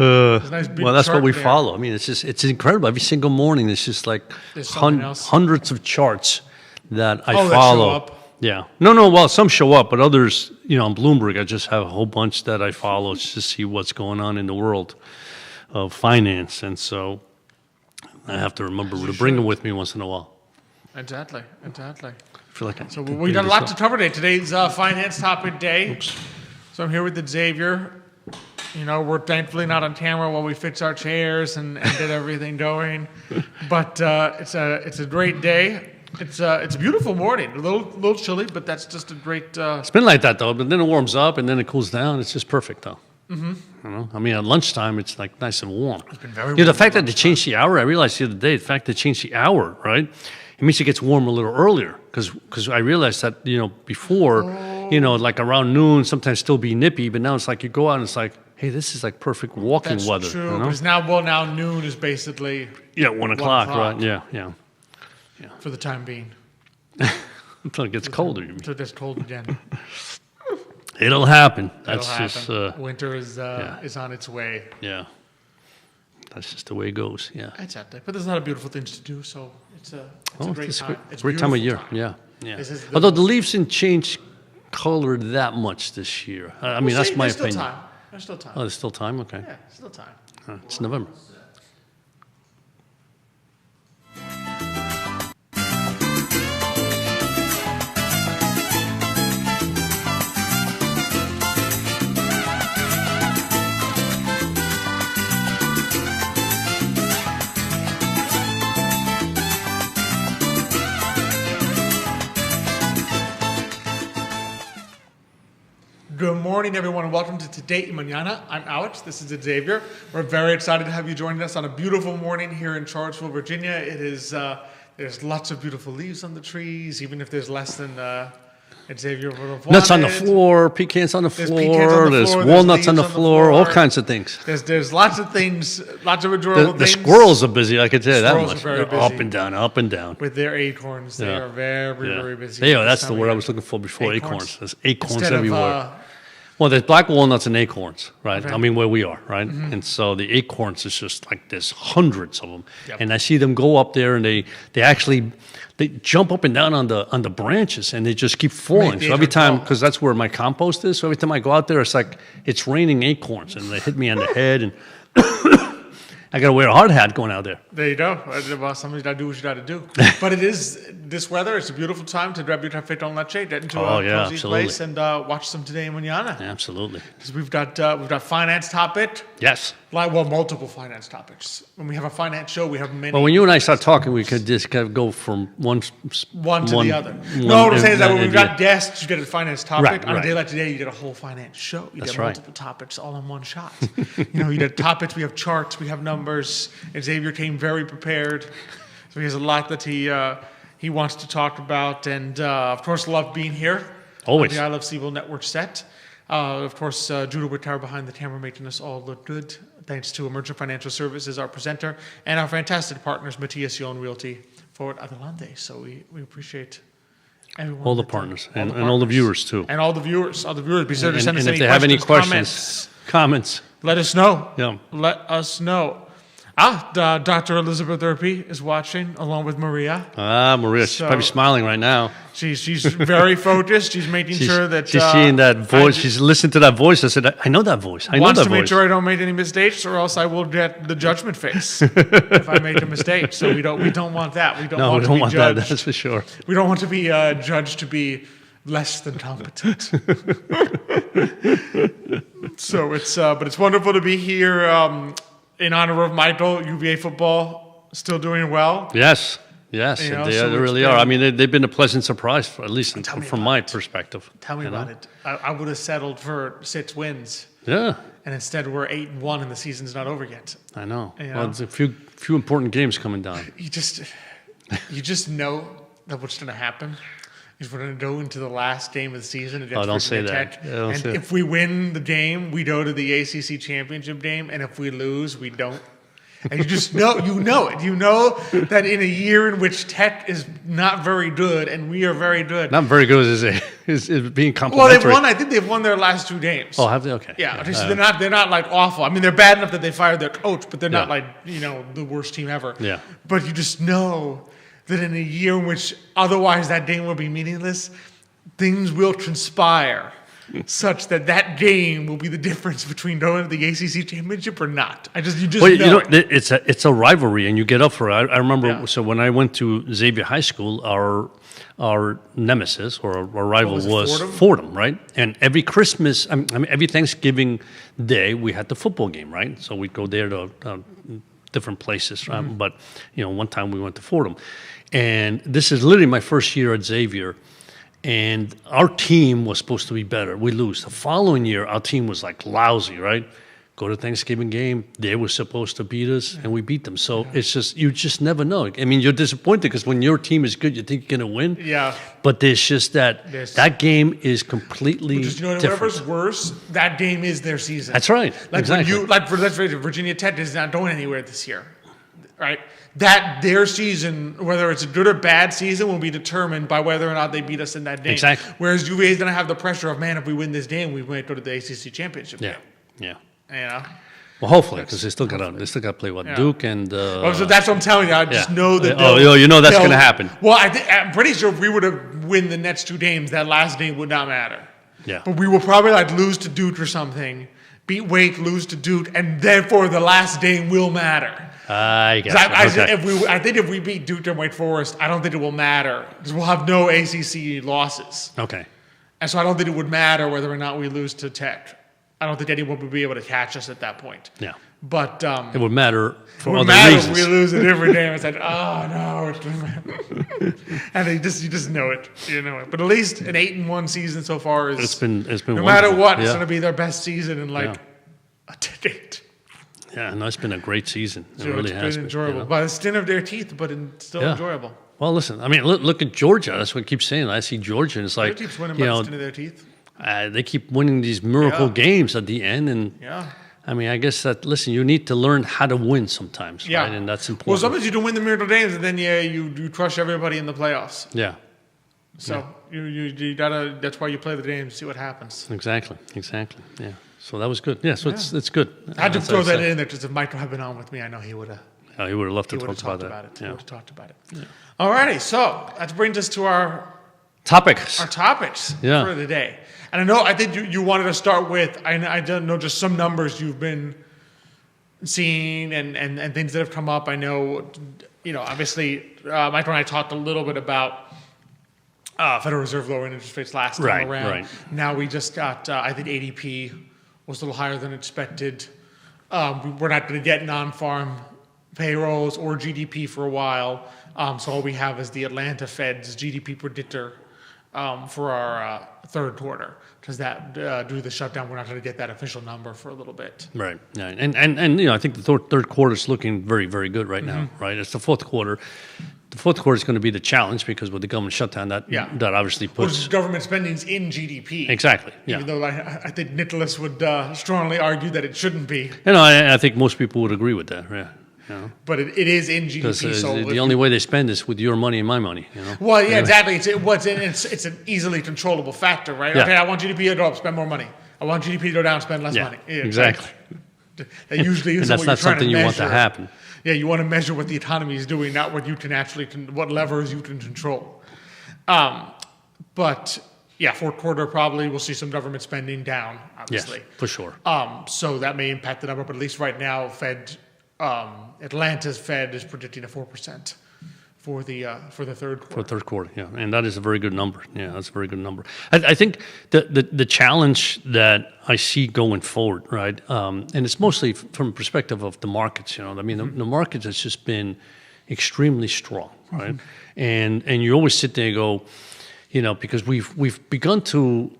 nice big well, that's what chart we there. follow. I mean, it's incredible. Every single morning, there's just like There's something else. hundreds of charts that I Oh, that show follow. up. Yeah. No. Well, some show up, but others, on Bloomberg, I just have a whole bunch that I follow just to see what's going on in the world of finance. And so I have to remember to bring them with me once in a while. Exactly. I feel like So we got a lot to cover today. Today's finance topic day. Oops. So I'm here with Xavier. We're thankfully not on camera while we fix our chairs and get everything going. But it's a great day. It's a beautiful morning. A little chilly, but that's just a great. It's been like that though, but then it warms up and then it cools down. It's just perfect though. Mm-hmm. I mean, at lunchtime it's like nice and warm. It's been very warm. The fact that they changed the hour, I realized the other day. The fact they changed the hour, right? It means it gets warm a little earlier because I realized that before, like around noon, sometimes still be nippy, but now it's like you go out and it's like, hey, this is like perfect walking That's weather. true. Because now noon is basically 1 o'clock, right? Yeah. for the time being. Until it gets colder. You mean. Until it gets cold again. It'll happen. It'll That's happen. just Winter is on its way. yeah. That's just the way it goes. Yeah. Exactly. But there's a lot of beautiful things to do, so it's a great time. It's a great time of year. beautiful Yeah. This is the Although the leaves didn't change color that much this year. I mean, that's my opinion. There's still time. Oh, there's still time. Okay. Yeah, still time. It's November. Good morning, everyone, and welcome to Today y Mañana. I'm Alex. This is Xavier. We're very excited to have you joining us on a beautiful morning here in Charlottesville, Virginia. It is there's lots of beautiful leaves on the trees, even if there's less than Xavier would have wanted. Nuts on the floor, pecans on the There's floor, pecans on the there's floor, walnuts on the leaves floor, all kinds of things. There's lots of things, lots of enjoyable The things. squirrels are busy, I can tell you that Squirrels much. are very They're busy. up and down. With their acorns. They are very busy. Yeah, this that's time the of word I year. was looking for before, acorns. There's acorns Instead of, everywhere. Well, there's black walnuts and acorns, right? Okay. I mean, where we are, right? Mm-hmm. And so the acorns is just like there's hundreds of them, Yep. and I see them go up there, and they jump up and down on the branches, and they just keep falling. They So every jump time, off. because that's where my compost is, so every time I go out there, it's like it's raining acorns, and they hit me on the head, and I got to wear a hard hat going out there. There you go. Well, somebody's got to do what you got to do. But it is this weather. It's a beautiful time to grab your café con leche, get into a cozy absolutely. place, and watch some Today y Mañana. Absolutely. Because we've got finance topic, Yes. multiple finance topics. When we have a finance show, we have many. Well, when you and I start talking, we could just kind of go from one to the other. No, what I'm saying is that when we've got guests, you get a finance topic. Right, On a right. day like today, you get a whole finance show. You That's get right. multiple topics all in one shot. You get topics, we have charts, we have numbers. Xavier came very prepared. So he has a lot that he wants to talk about. And, of course, love being here. Always. On the I Love CVille Network set. Of course, Judah Whittower behind the camera making us all look good. Thanks to Emergent Financial Services, our presenter, and our fantastic partners, Matias Yon Realty, Forward Adelante. So we appreciate everyone. All the partners and all the viewers too. And all the viewers. Be sure to send us and any if they have any questions, comments, let us know. Yeah. Let us know. Dr. Elizabeth Erpy is watching along with Maria. Maria, she's probably smiling right now. She's very focused. She's making sure that she's seeing that voice. She's listening to that voice. I said, I know that voice. I know that voice. Wants to make sure I don't make any mistakes, or else I will get the judgment face if I make a mistake. So we don't want that. We don't want to be judged. That. That's for sure. We don't want to be judged to be less than competent. So but it's wonderful to be here in honor of Michael. UVA football still doing well. Yes, they really are. I mean, they've been a pleasant surprise, at least from my perspective. Tell me about it. I would have settled for 6 wins. Yeah. And instead we're 8-1 and the season's not over yet. I know. Well, there's a few important games coming down. You just know that what's going to happen is we're going to go into the last game of the season against don't say Virginia that. Tech. Yeah, don't and say if we win the game, we go to the ACC championship game, and if we lose, we don't. And you just know, it. You know that in a year in which Tech is not very good and we are very good. Not very good as is being Well, complimentary. I think they've won their last 2 games. Oh, have they? Okay. Yeah, so they're not like awful. I mean, they're bad enough that they fired their coach, but they're not Yeah. like the worst team ever. Yeah. But you just know that in a year in which otherwise that game will be meaningless, things will transpire such that game will be the difference between going to the ACC championship or not. You just Well, know it. it's a rivalry, and you get up for it. I remember. Yeah. So when I went to Xavier High School, our nemesis or our rival was it, was Fordham? Fordham, right? And every Christmas, I mean, every Thanksgiving Day, we had the football game, right? So we'd go there to different places. But one time we went to Fordham, and this is literally my first year at Xavier. And our team was supposed to be better. We lose. The following year, our team was like lousy, right? Go to Thanksgiving game. They were supposed to beat us, and we beat them. So it's just, you just never know. I mean, you're disappointed because when your team is good, you think you're going to win. Yeah. But there's just that game is completely Just different. whatever's worse, that game is their season. That's right. Like exactly. let's face it, Virginia Tech is not going anywhere this year, right? That their season, whether it's a good or bad season, will be determined by whether or not they beat us in that game. Exactly. Whereas UVA is going to have the pressure of, man, if we win this game, we might go to the ACC championship Yeah. game. Yeah. You know? Well, hopefully, because they still got to play with Duke and. Oh, so that's what I'm telling you. I just know that. You know that's going to happen. Well, I'm pretty sure if we were to win the next 2 games, that last game would not matter. Yeah. But we will probably lose to Duke or something, beat Wake, lose to Duke, and therefore the last game will matter. I guess. I think if we beat Duke and Wake Forest, I don't think it will matter because we'll have no ACC losses. Okay. And so I don't think it would matter whether or not we lose to Tech. I don't think anyone would be able to catch us at that point. Yeah. But it would matter for it would other matter reasons. if we lose a different game. It's like, oh no, it doesn't matter. And you just know it. You know it. But at least an 8-1 season so far is. It's been no matter wonderful. what, it's Yeah. going to be their best season in a decade. Yeah, no, it's been a great season. It So really it's has been been. enjoyable. By the skin of their teeth, but still Yeah. enjoyable. Well, listen, I mean, look at Georgia. That's what I keep saying. I see Georgia, and it's Their like, team's winning by the skin of their teeth. they keep winning these miracle Yeah. games at the end. And Yeah. I mean, I guess that, listen, you need to learn how to win sometimes, Yeah. right? And that's Well, important. sometimes you do win the miracle games, and then you crush everybody in the playoffs. Yeah, So you gotta. That's why you play the game, see what happens. exactly. Yeah. So that was good. Yeah, so it's good. I had to That's throw what I that said. in there because if Michael had been on with me, I know he would have. Oh, he would have loved to He would have talk talked about about that. it. He Yeah. would have talked about it. Alrighty, so that brings us to our Topics. topics Yeah. for the day. And I think you wanted to start with. I don't know just some numbers you've been seeing and things that have come up. I know, obviously, Michael and I talked a little bit about Federal Reserve lowering interest rates last time around. Right. Now we just got, I think ADP was a little higher than expected. We're not going to get non-farm payrolls or GDP for a while. So all we have is the Atlanta Fed's GDP predictor for our third quarter. Because due to the shutdown, we're not going to get that official number for a little bit. Right. Yeah. And I think the third quarter is looking very, very good right now, right? It's the fourth quarter. The fourth quarter is going to be the challenge because with the government shutdown, that obviously puts... Which government spending's in GDP. Exactly, yeah. Even though I think Nicholas would strongly argue that it shouldn't be. I think most people would agree with that, yeah. But it is in GDP. Because So the only way they spend is with your money and my money, Well, yeah, exactly. It's an easily controllable factor, right? Yeah. Okay, I want GDP to go up, spend more money. I want GDP to go down, spend less money. Yeah, exactly. That usually And is that's what not you're trying something to you want measure. to happen. Yeah, you want to measure what the economy is doing, not what you can what levers you can control. But yeah, fourth quarter probably we'll see some government spending down, obviously. Yes, for sure. So that may impact the number, but at least right now, Atlanta's Fed is predicting a 4% for the third quarter. For third quarter, yeah, and that is a very good number. Yeah, that's a very good number. I think the challenge that I see going forward, right, and it's mostly from a perspective of the markets. I mean, the markets has just been extremely strong, right, and you always sit there and go, because we've begun to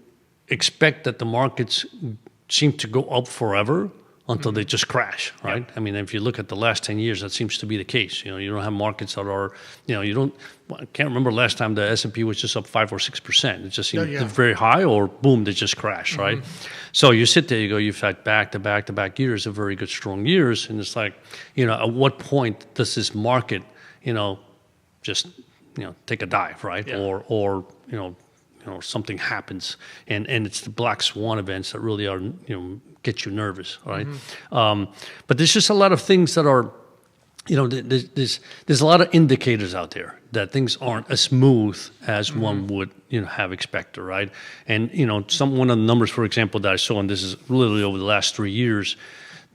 expect that the markets seem to go up forever until they just crash, right? I mean, if you look at the last 10 years, that seems to be the case. You don't have markets that are, I can't remember last time the S&P was just up 5 or 6%. It just seemed very high, or boom, they just crashed, right? So you sit there, you've had back-to-back years of very good, strong years, and it's like, at what point does this market, just, take a dive, right? Yeah. Or something happens, and it's the black swan events that really are get you nervous, right? But there's just a lot of things that are, there's a lot of indicators out there that things aren't as smooth as one would have expected, right? And one of the numbers, for example, that I saw, and this is literally over the last 3 years,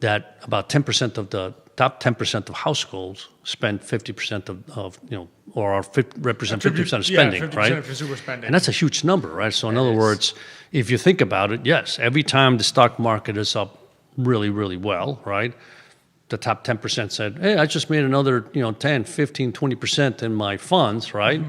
that about 10% of the top 10% of households spend 50% represent 50% of spending, 50% right? Of consumer spending. And that's a huge number, right? So in other words, if you think about it, yes, every time the stock market is up really, really well, right? The top 10% said, hey, I just made another 10, 15, 20% in my funds, right?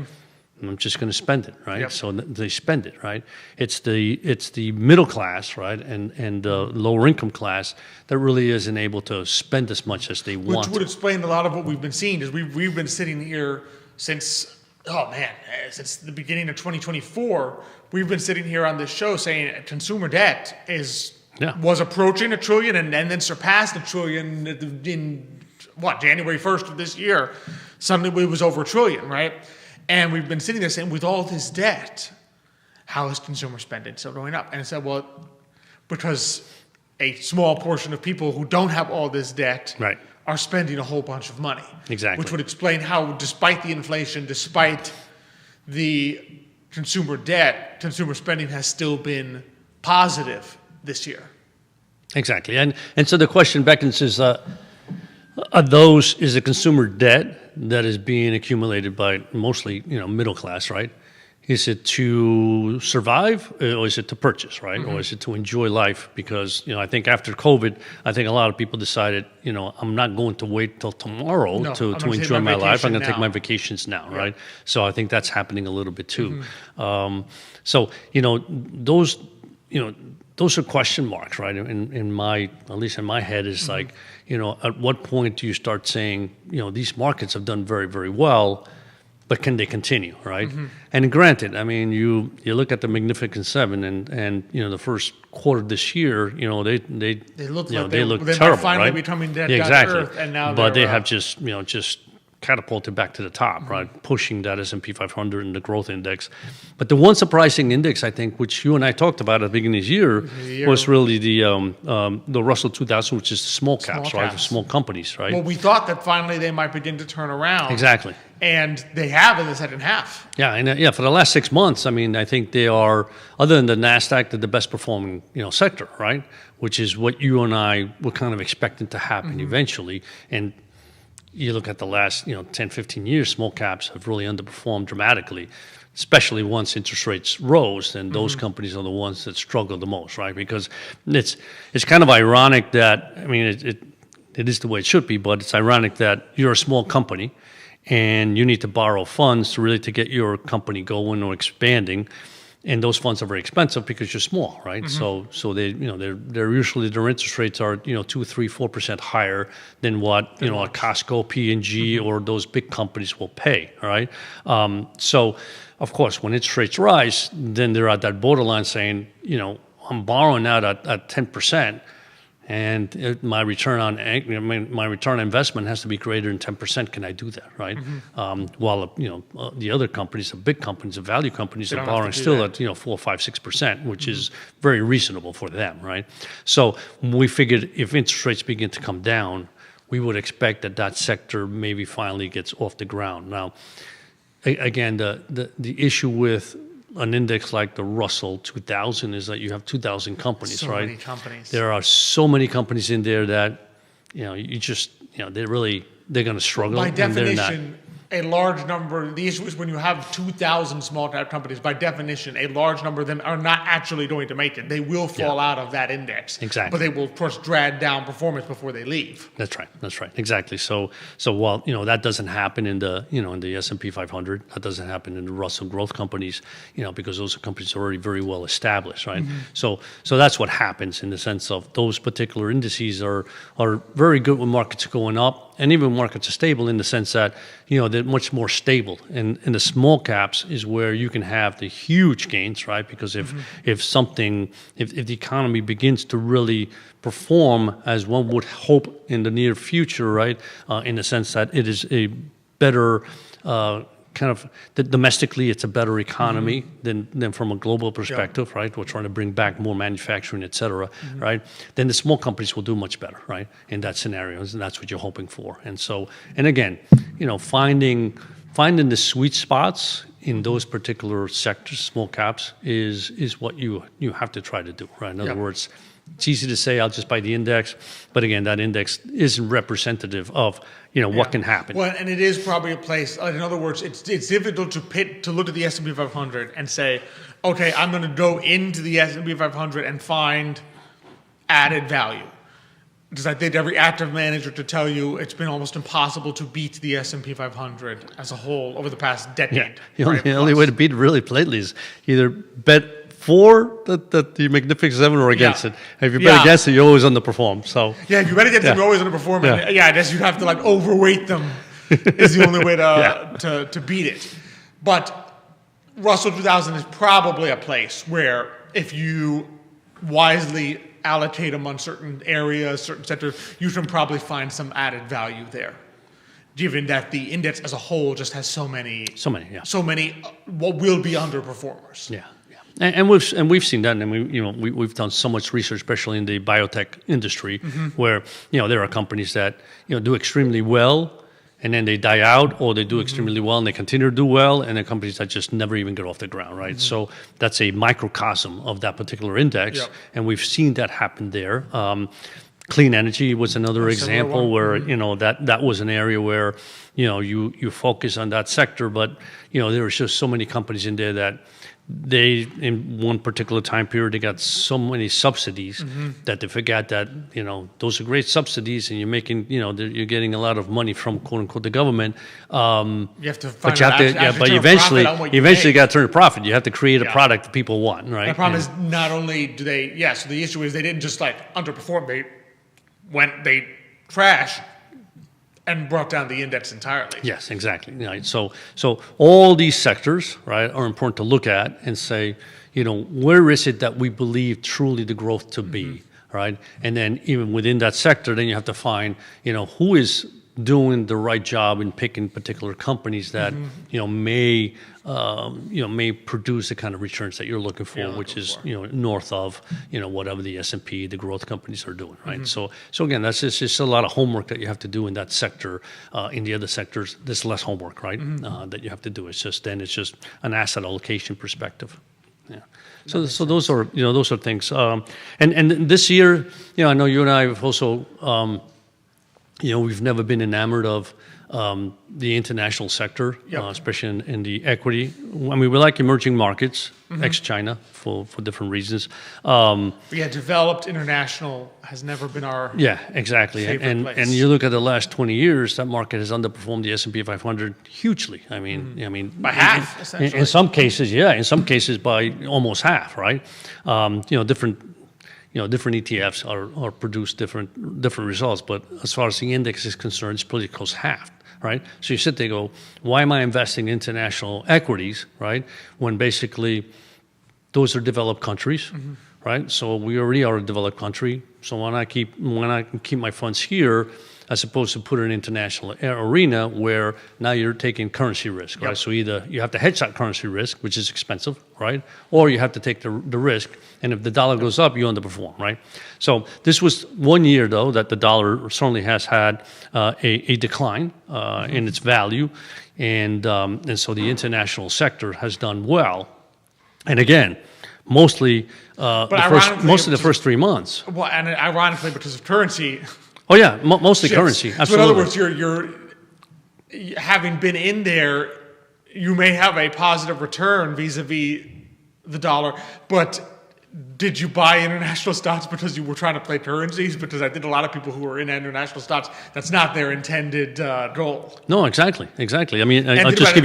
And I'm just going to spend it, right? Yep. So they spend it, right? It's the middle class, right, and the lower income class that really isn't able to spend as much as they want. Which would explain a lot of what we've been seeing. Is we've been sitting here since the beginning of 2024. We've been sitting here on this show saying consumer debt was approaching $1 trillion and then surpassed $1 trillion in January 1st of this year. Suddenly it was over $1 trillion, right? And we've been sitting there saying, with all this debt, how is consumer spending still going up? And I said, well, because a small portion of people who don't have all this debt are spending a whole bunch of money. Exactly. Which would explain how, despite the inflation, despite the consumer debt, consumer spending has still been positive this year. Exactly. And so the question beckons is, is the consumer debt that is being accumulated by mostly, middle class, right? Is it to survive, or is it to purchase, right? Or is it to enjoy life? Because, I think after COVID, I think a lot of people decided, I'm not going to wait till tomorrow to enjoy my life. I'm going to take my vacations now, right? So I think that's happening a little bit too. Those are question marks, right? At least in my head, is like, at what point do you start saying, these markets have done very, very well, but can they continue, right? And granted, I mean, you look at the Magnificent Seven, and the first quarter this year, they look terrible, finally right? Becoming dead, exactly. Earth, and now but they have just catapulted back to the top, right? Pushing that S&P 500 and the growth index. But the one surprising index, I think, which you and I talked about at the beginning of the year, was really the Russell 2000, which is the small caps, right? The small companies, right? Well, we thought that finally they might begin to turn around. Exactly. And they have in the second half. Yeah, and for the last 6 months, I mean, I think they are, other than the NASDAQ, they're the best performing, sector, right? Which is what you and I were kind of expecting to happen eventually. And you look at the last 10, 15 years, small caps have really underperformed dramatically, especially once interest rates rose, and those companies are the ones that struggle the most, right? Because it's kind of ironic that, I mean, it is the way it should be, but it's ironic that you're a small company and you need to borrow funds to get your company going or expanding. And those funds are very expensive because you're small, right? So they, they're usually, their interest rates are 2, 3, 4% higher than what a Costco, P&G, or those big companies will pay, all right? So of course, when interest rates rise, then they're at that borderline saying, I'm borrowing out at 10%. And my return on investment has to be greater than 10%. Can I do that, right? While the other companies, the big companies, the value companies, are borrowing still at 4, 5, 6%, which is very reasonable for them, right? So we figured if interest rates begin to come down, we would expect that sector maybe finally gets off the ground. Now, again, the issue with an index like the Russell 2000 is that you have 2,000 companies, right? So many companies. There are so many companies in there that, they're going to struggle. By definition, a large number, the issue is when you have 2,000 small cap companies, by definition, a large number of them are not actually going to make it. They will fall out of that index. Exactly. But they will, of course, drag down performance before they leave. That's right. Exactly. So while, that doesn't happen in the S&P 500, that doesn't happen in the Russell growth companies, because those companies are already very well established, right? So that's what happens in the sense of those particular indices are very good when markets are going up, and even markets are stable in the sense that, they're much more stable. And the small caps is where you can have the huge gains, right? Because if the economy begins to really perform as one would hope in the near future, right? In the sense that it is a better kind of domestically, it's a better economy than from a global perspective, right? We're trying to bring back more manufacturing, et cetera, right? Then the small companies will do much better, right? In that scenario, and that's what you're hoping for. And so, and again, finding the sweet spots in those particular sectors, small caps, is what you have to try to do, right? In other words, it's easy to say I'll just buy the index, but again, that index isn't representative of what can happen. Well, and it is probably a place. In other words, it's difficult to look at the S&P 500 and say, okay, I'm going to go into the S&P 500 and find added value. Because I think every active manager to tell you it's been almost impossible to beat the S&P 500 as a whole over the past decade. Yeah. The only way to beat it really lately is either bet for the Magnificent Seven or against it. If you bet against it, you always underperform. So if you bet against them, you always underperform. I guess you have to overweight them is the only way to beat it. But Russell 2000 is probably a place where if you wisely allocate them on certain areas, certain sectors, you can probably find some added value there, given that the index as a whole just has so many what will be underperformers. Yeah. And we've seen that, and we've done so much research, especially in the biotech industry, where there are companies that do extremely well, and then they die out, or they do extremely well and they continue to do well, and there are companies that just never even get off the ground, right? So that's a microcosm of that particular index, and we've seen that happen there. Clean energy was another example where that was an area where you focus on that sector, but there was just so many companies in there that they, in one particular time period, they got so many subsidies that they forgot that those are great subsidies, and you're making you're getting a lot of money from quote unquote the government. You have to find but eventually you got to turn a profit. You have to create a product that people want, right? The problem is not only do they so the issue is they didn't just underperform. They crashed and brought down the index entirely. Yes, exactly. Right. So all these sectors, right, are important to look at and say, where is it that we believe truly the growth to be, right? And then even within that sector, then you have to find, who is doing the right job in picking particular companies that may produce the kind of returns that you're looking for, which is north of whatever the S&P, the growth companies are doing, right? So again, that's just a lot of homework that you have to do in that sector. In the other sectors, there's less homework, right? That you have to do. It's just an asset allocation perspective. Yeah. So those are things. And this year, I know you and I have also. We've never been enamored of the international sector, especially in the equity. I mean, we like emerging markets, ex-China, for different reasons. Developed international has never been our exactly. favorite place. And you look at the last 20 years, that market has underperformed the S&P 500 hugely. I mean, by half, essentially. In some cases, by almost half, right? Different ETFs are produce different results, but as far as the index is concerned, it's pretty close half, right? So you sit there and go, why am I investing in international equities, right? When basically those are developed countries, right? So we already are a developed country. So when I keep my funds here, as opposed to put it in an international arena where now you're taking currency risk, right? So either you have to hedge that currency risk, which is expensive, right? Or you have to take the risk, and if the dollar goes up, you underperform, right? So this was one year, though, that the dollar certainly has had a decline in its value, and so the international sector has done well. And again, mostly the first 3 months. Well, and ironically, because of currency. Oh yeah, mostly currency. Absolutely. So in other words, you're having been in there, you may have a positive return vis-a-vis the dollar, but did you buy international stocks because you were trying to play currencies? Because I think a lot of people who are in international stocks, that's not their intended goal. No, exactly. I mean, I'll give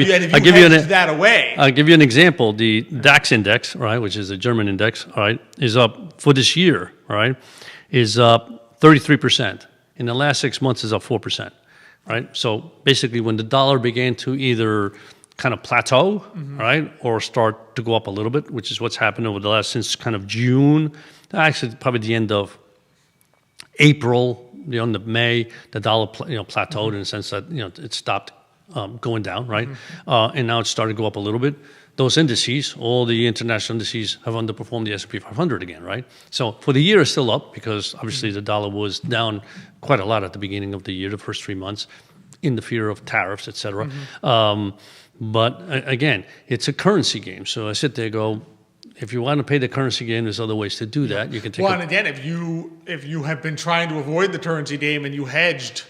you an example. The DAX index, right, which is a German index, all right, is up for this year, all right, is up 33%. In the last 6 months, is up 4%, right? So basically, when the dollar began to either kind of plateau, right, or start to go up a little bit, which is what's happened over the last since kind of June, actually probably the end of April, the end of May, the dollar plateaued in the sense that it stopped going down, right? And now it's starting to go up a little bit. Those indices, all the international indices, have underperformed the S&P 500 again, right? So for the year, it's still up because obviously the dollar was down quite a lot at the beginning of the year, the first 3 months, in the fear of tariffs, et cetera. But again, it's a currency game. So I sit there and go, if you want to play the currency game, there's other ways to do that. You can take. Well, and again, if you have been trying to avoid the currency game and you hedged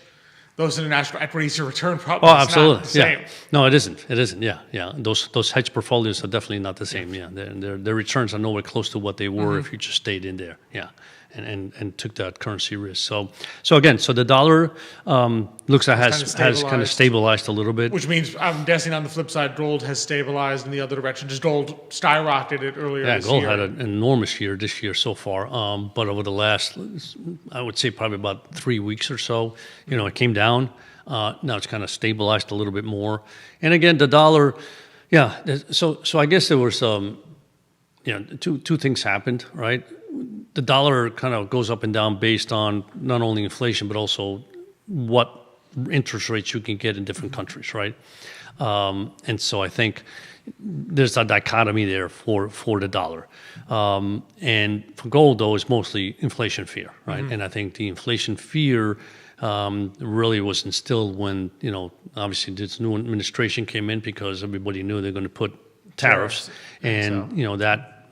those international equities, your return probably is absolutely. not the same. Yeah. No, it isn't. It isn't. Yeah. Those hedge portfolios are definitely not the same. Yeah, their returns are nowhere close to what they were if you just stayed in there. Yeah. And took that currency risk. So again, the dollar looks like has kind of stabilized a little bit. Which means I'm guessing on the flip side, gold has stabilized in the other direction. Just gold skyrocketed earlier this year. Yeah, gold had an enormous year this year so far. But over the last, I would say probably about 3 weeks or so, it came down. Now it's kind of stabilized a little bit more. And again, the dollar, so I guess there was two things happened, right? The dollar kind of goes up and down based on not only inflation, but also what interest rates you can get in different countries, right? And so I think there's a dichotomy there for the dollar. And for gold, though, it's mostly inflation fear, right? And I think the inflation fear really was instilled when, obviously this new administration came in because everybody knew they're going to put tariffs. And,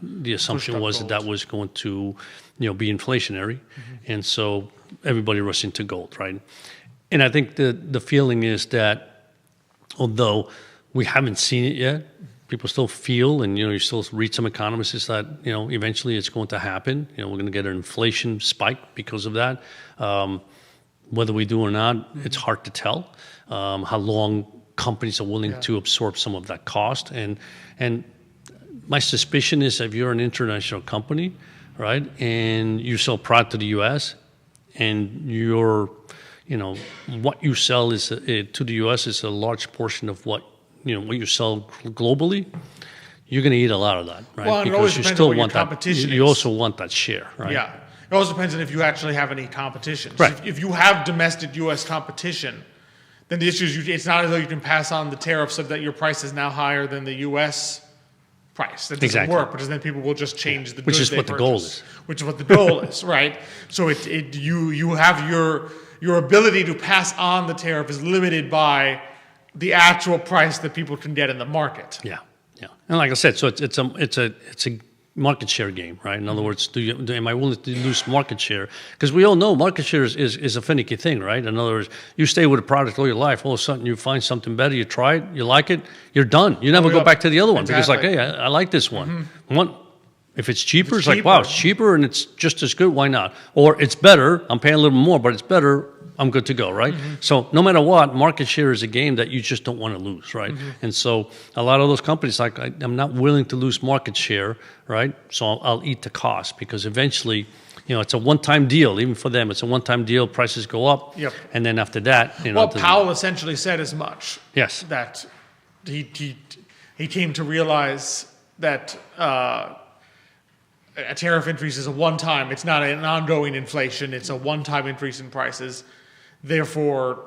the assumption was that was going to, be inflationary, and so everybody rushed into gold, right? And I think the feeling is that although we haven't seen it yet, people still feel, and you still read some economists is that eventually it's going to happen. We're going to get an inflation spike because of that. Whether we do or not, it's hard to tell. How long companies are willing to absorb some of that cost, and my suspicion is if you're an international company, right, and you sell product to the U.S. and what you sell is to the U.S. is a large portion of what you sell globally, you're going to eat a lot of that, right? Well, because you still want that. You also want that share, right? Yeah. It also depends on if you actually have any competition. Right. So if you have domestic U.S. competition, then the issue is it's not as though you can pass on the tariff so that your price is now higher than the U.S. price. That doesn't work, because then people will just change the goods which is what the goal is. Which is what the goal is, right? So you have your ability to pass on the tariff is limited by the actual price that people can get in the market. Yeah. And like I said, so it's a market share game, right? In other words, am I willing to lose market share? Because we all know market share is a finicky thing, right? In other words, you stay with a product all your life, all of a sudden you find something better, you try it, you like it, you're done. You never go back to the other one because like, hey, I like this one. If it's cheaper, it's like, wow, it's cheaper and it's just as good, why not? Or it's better, I'm paying a little more, but it's better, I'm good to go, right? So no matter what, market share is a game that you just don't want to lose, right? And so a lot of those companies, like, I'm not willing to lose market share, right? So I'll eat the cost, because eventually, it's a one-time deal. Even for them, it's a one-time deal. Prices go up, and then after that, Powell essentially said as much. Yes. That he came to realize that a tariff increase is a one-time. It's not an ongoing inflation. It's a one-time increase in prices. Therefore,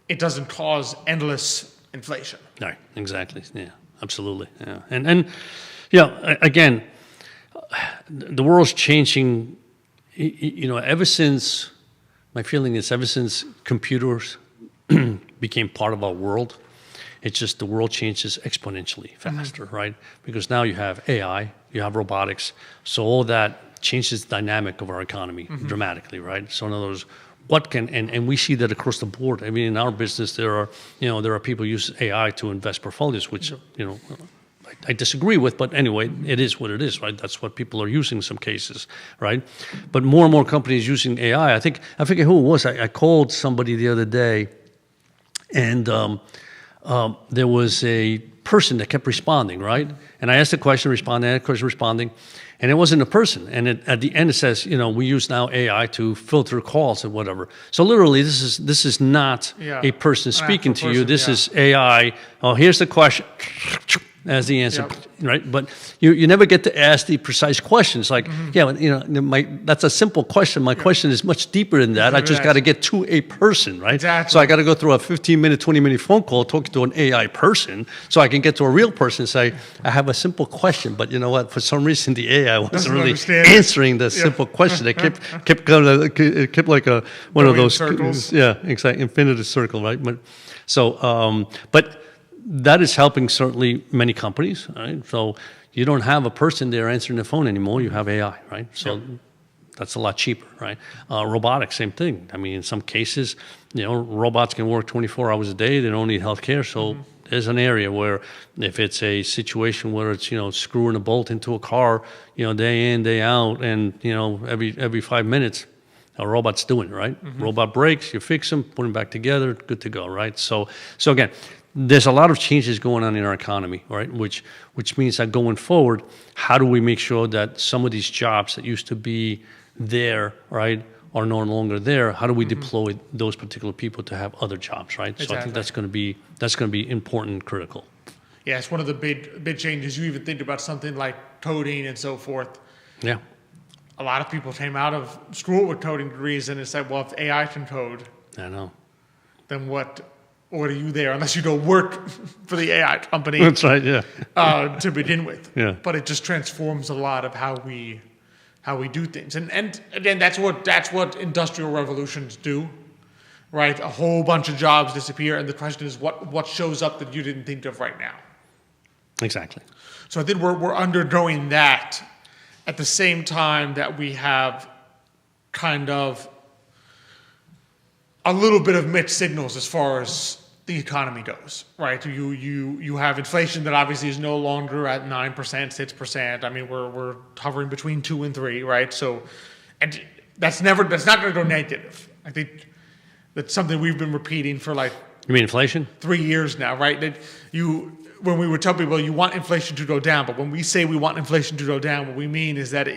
it doesn't cause endless inflation. Right. Exactly. Yeah. Absolutely. Yeah. And again, the world's changing. Ever since computers became part of our world, it's just the world changes exponentially faster, right? Because now you have AI, you have robotics, so all that changes the dynamic of our economy dramatically, right? So in other words, and we see that across the board. I mean, in our business, there are people who use AI to invest portfolios, which I disagree with, but anyway, it is what it is, right? That's what people are using in some cases, right? But more and more companies using AI. I forget who it was. I called somebody the other day, and there was a person that kept responding, right? And I asked a question, responding, and it wasn't a person. And at the end it says, we use now AI to filter calls and whatever. So literally, this is not a person speaking to you. This is AI. Oh, here's the question. as the answer, Yep. right? But you never get to ask the precise questions. Like, yeah, that's a simple question. My question is much deeper than that. I just got to get to a person, right? Exactly. So I got to go through a 15-minute, 20-minute phone call talking to an AI person so I can get to a real person and say, I have a simple question, but you know what? For some reason, the AI wasn't Doesn't really understand it. answering the simple question. It kept like one of Going in those circles. Yeah, exactly, infinity circle, right? But that is helping certainly many companies, right? So you don't have a person there answering the phone anymore. You have AI, right? So that's a lot cheaper, right? Robotics, same thing. I mean, in some cases, robots can work 24 hours a day. They don't need healthcare. So there's an area where if it's a situation where it's, screwing a bolt into a car, day in, day out, and, every 5 minutes, a robot's doing it, right? Robot breaks, you fix them, put them back together, good to go, right? So again, there's a lot of changes going on in our economy, right? Which means that going forward, how do we make sure that some of these jobs that used to be there, right, are no longer there? How do we deploy those particular people to have other jobs, right? Exactly. So I think that's going to be important and critical. Yeah, it's one of the big changes. You even think about something like coding and so forth. Yeah. A lot of people came out of school with coding degrees and it's like, well, if AI can code, I know. then what are you there unless you go work for the AI company? That's right. Yeah. To begin with. Yeah. But it just transforms a lot of how we do things. And again, that's what industrial revolutions do, right? A whole bunch of jobs disappear, and the question is what shows up that you didn't think of right now. Exactly. So I think we're undergoing that at the same time that we have kind of a little bit of mixed signals as far as the economy goes, right? You have inflation that obviously is no longer at 9%, 6%. I mean, we're hovering between 2 and 3, right? So, and that's not going to go negative. I think that's something we've been repeating for like. You mean inflation? 3 years now, right? That when we would tell people you want inflation to go down, but when we say we want inflation to go down, what we mean is that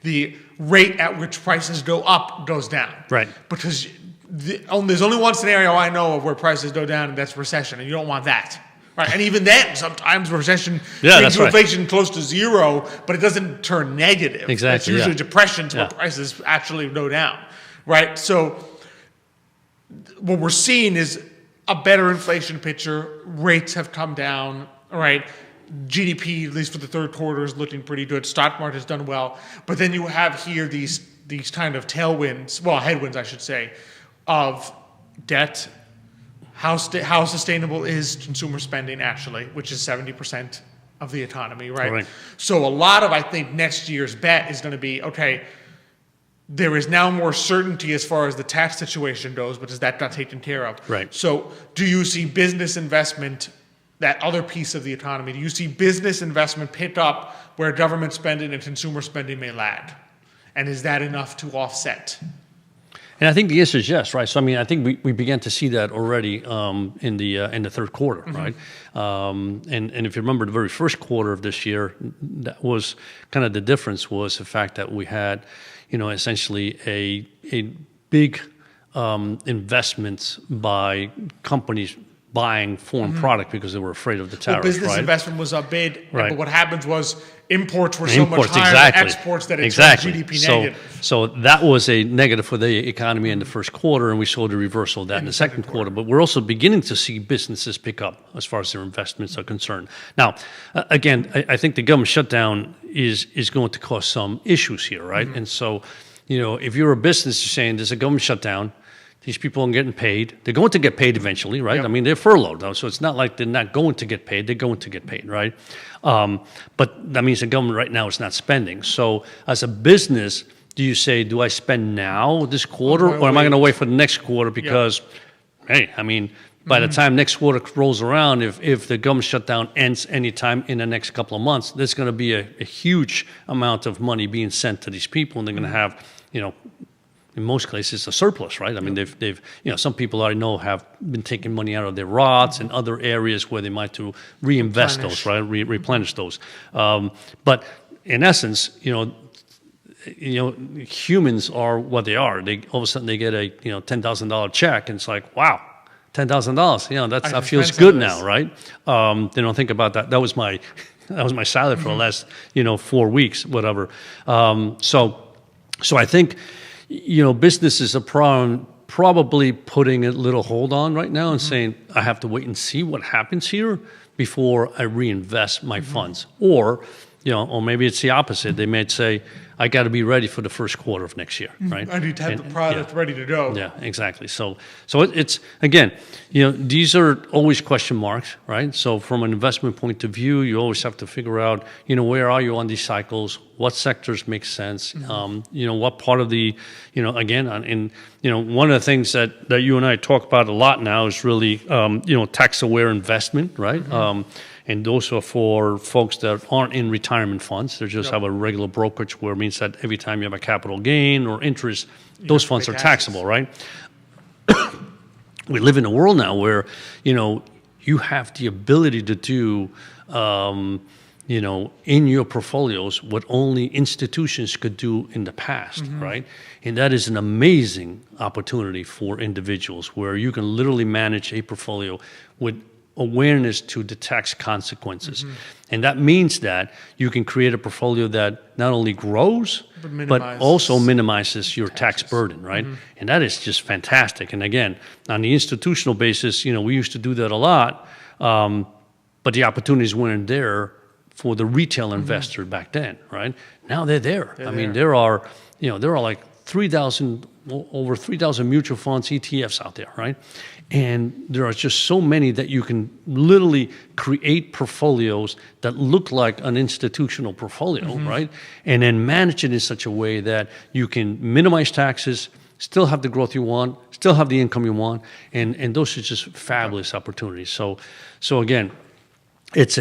the rate at which prices go up goes down, right? Because there's only one scenario I know of where prices go down, and that's recession, and you don't want that, right? And even then, sometimes recession brings inflation close to zero, but it doesn't turn negative. Exactly. It's usually depressions where prices actually go down, right? So what we're seeing is a better inflation picture. Rates have come down, right? GDP, at least for the third quarter, is looking pretty good. Stock market has done well. But then you have here these kind of tailwinds, well, headwinds, I should say, of debt. How sustainable is consumer spending, actually, which is 70% of the economy, right? So a lot of, I think, next year's bet is going to be, okay, there is now more certainty as far as the tax situation goes, but is that not taken care of? Right. So do you see business investment, that other piece of the economy, do you see business investment pick up where government spending and consumer spending may lag? And is that enough to offset? And I think the answer is yes, right? So I mean, I think we began to see that already in the third quarter, right? And if you remember the very first quarter of this year, that was kind of the difference was the fact that we had, essentially a big investments by companies buying foreign product because they were afraid of the tariffs. Well, business right? investment was up big, right. But what happened was imports were so much higher than exports that it turned GDP negative. So that was a negative for the economy in the first quarter, and we saw the reversal of that in the second quarter. But we're also beginning to see businesses pick up as far as their investments are concerned. Now, again, I think the government shutdown is going to cause some issues here, right? And so, if you're a business, you're saying there's a government shutdown, these people aren't getting paid. They're going to get paid eventually, right? Yep. I mean, they're furloughed now, so it's not like they're not going to get paid. They're going to get paid, right? But that means the government right now is not spending. So as a business, do you say, do I spend now this quarter, or am I going to wait for the next quarter? Because, hey, I mean, by the time next quarter rolls around, if the government shutdown ends anytime in the next couple of months, there's going to be a huge amount of money being sent to these people, and they're going to have, in most cases, a surplus, right? I mean, they've some people I know have been taking money out of their Roths and other areas where they might to reinvest those, right? Replenish those. But in essence, humans are what they are. They all of a sudden they get a $10,000 check, and it's like, wow, $10,000. You know, that feels expensive good it now, is. right? Think about that. That was my salary for the last 4 weeks, whatever. So I think businesses are probably putting a little hold on right now and saying I have to wait and see what happens here before I reinvest my funds, or maybe it's the opposite. They might say, I got to be ready for the first quarter of next year, right? I need to have the product ready to go. Yeah, exactly. So it's again, these are always question marks, right? So from an investment point of view, you always have to figure out, where are you on these cycles? What sectors make sense? What part of the, again, one of the things that you and I talk about a lot now is really, tax-aware investment, right? And those are for folks that aren't in retirement funds. They just have a regular brokerage, where it means that every time you have a capital gain or interest, those funds are taxable, right? We live in a world now where, you have the ability to do, in your portfolios what only institutions could do in the past, right? And that is an amazing opportunity for individuals, where you can literally manage a portfolio with awareness to the tax consequences. And that means that you can create a portfolio that not only grows, but also minimizes your tax burden, right? And that is just fantastic. And again, on the institutional basis, we used to do that a lot, but the opportunities weren't there for the retail investor back then, right? Now they're there. I mean, there are like over 3,000 mutual funds, ETFs out there, right? And there are just so many that you can literally create portfolios that look like an institutional portfolio, right? And then manage it in such a way that you can minimize taxes, still have the growth you want, still have the income you want, and those are just fabulous opportunities. So again, it's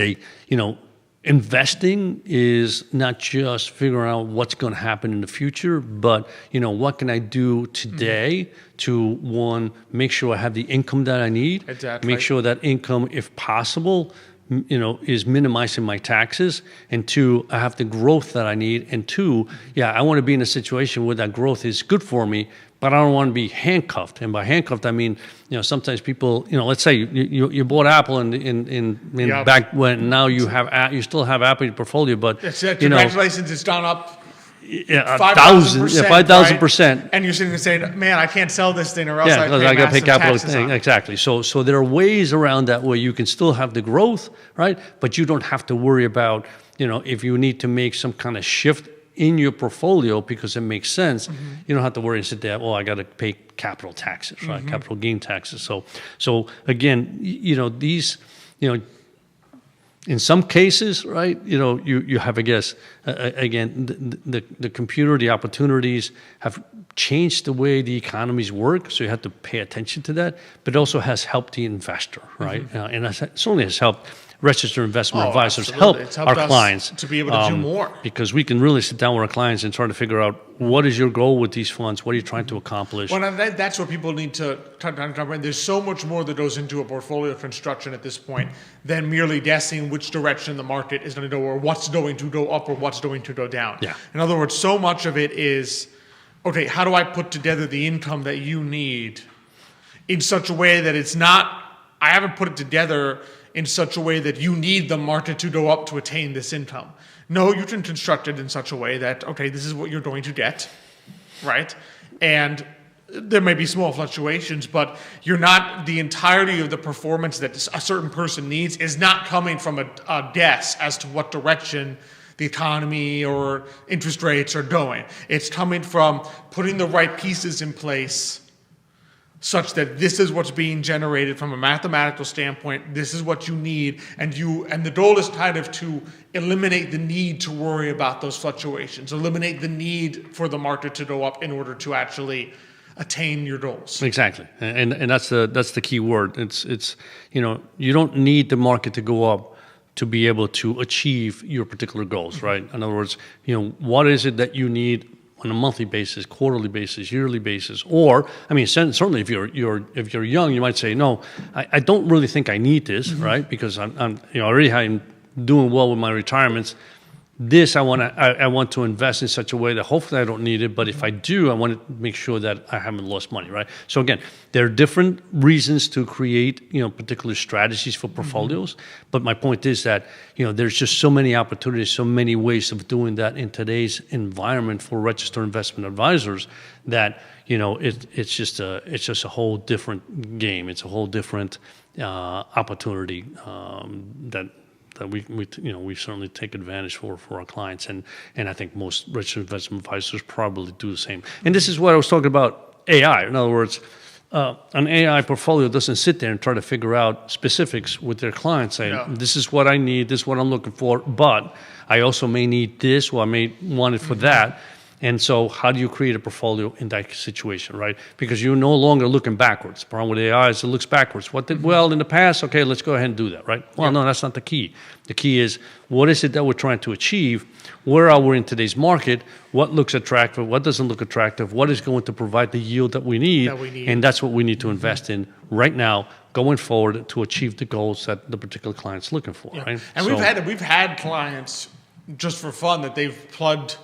investing is not just figuring out what's going to happen in the future, but what can I do today to, one, make sure I have the income that I need, make sure that income, if possible, is minimizing my taxes, and two, I have the growth that I need, and two, I want to be in a situation where that growth is good for me, but I don't want to be handcuffed. And by handcuffed, I mean, sometimes people, let's say you bought Apple in back when, now you still have Apple in your portfolio, but congratulations, it's gone up 5,000%. 5,000%. Right? And you're sitting there saying, man, I can't sell this thing, or else I got to pay capital. taxes on it. Exactly. So there are ways around that where you can still have the growth, right? But you don't have to worry about, if you need to make some kind of shift in your portfolio because it makes sense, you don't have to worry and sit there, I got to pay capital taxes, right? Capital gain taxes. So again, these, in some cases, right, you have, I guess, again, the computer, the opportunities have changed the way the economies work, so you have to pay attention to that, but it also has helped the investor, right? And it certainly has helped registered investment advisors help our clients to be able to do more, because we can really sit down with our clients and try to figure out what is your goal with these funds, what are you trying to accomplish. Well, and that's what people need to comprehend. There's so much more that goes into a portfolio construction at this point than merely guessing which direction the market is going to go, or what's going to go up, or what's going to go down. In other words, so much of it is, okay, how do I put together the income that you need in such a way that it's not, I haven't put it together in such a way that you need the market to go up to attain this income. No, you can construct it in such a way that, okay, this is what you're going to get, right? And there may be small fluctuations, but you're not, the entirety of the performance that a certain person needs is not coming from a guess as to what direction the economy or interest rates are going. It's coming from putting the right pieces in place such that this is what's being generated from a mathematical standpoint, this is what you need, and the goal is kind of to eliminate the need to worry about those fluctuations, eliminate the need for the market to go up in order to actually attain your goals. Exactly, and that's the key word. It's you don't need the market to go up to be able to achieve your particular goals, right? In other words, what is it that you need on a monthly basis, quarterly basis, yearly basis, or I mean, certainly if you're young, you might say, no, I don't really think I need this, right? Because I'm already doing well with my retirements. this I want to invest in such a way that hopefully I don't need it, but if I do, I want to make sure that I haven't lost money, right? So again, there are different reasons to create, particular strategies for portfolios, but my point is that, there's just so many opportunities, so many ways of doing that in today's environment for registered investment advisors that, it's just a whole different game. It's a whole different opportunity that we certainly take advantage for our clients, and I think most registered investment advisors probably do the same. And this is what I was talking about AI. In other words, an AI portfolio doesn't sit there and try to figure out specifics with their clients, saying this is what I need, this is what I'm looking for, but I also may need this, or I may want it for that. And so how do you create a portfolio in that situation, right? Because you're no longer looking backwards. The problem with AI is it looks backwards. What did well in the past? Okay, let's go ahead and do that, right? Well, no, that's not the key. The key is, what is it that we're trying to achieve? Where are we in today's market? What looks attractive? What doesn't look attractive? What is going to provide the yield that we need? And that's what we need to invest in right now, going forward, to achieve the goals that the particular client's looking for, right? And so, we've had clients, just for fun, that they've plugged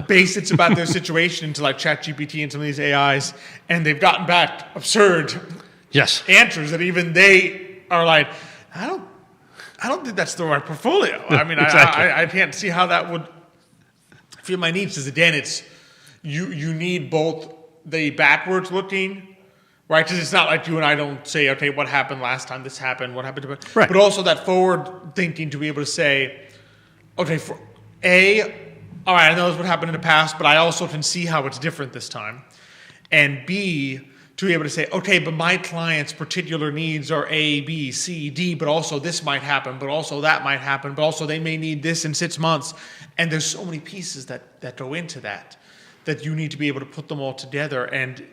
basics about their situation into like ChatGPT and some of these AIs, and they've gotten back absurd answers that even they are like, I don't think that's the right portfolio. I mean, exactly. I can't see how that would fit my needs. Because again, it's you need both the backwards looking, right? Because it's not like you and I don't say, okay, what happened last time this happened, what happened to it, right. But also that forward thinking to be able to say, okay, for all right, I know what happened in the past, but I also can see how it's different this time. And B, to be able to say, okay, but my client's particular needs are A, B, C, D, but also this might happen, but also that might happen, but also they may need this in 6 months. And there's so many pieces that go into that you need to be able to put them all together. And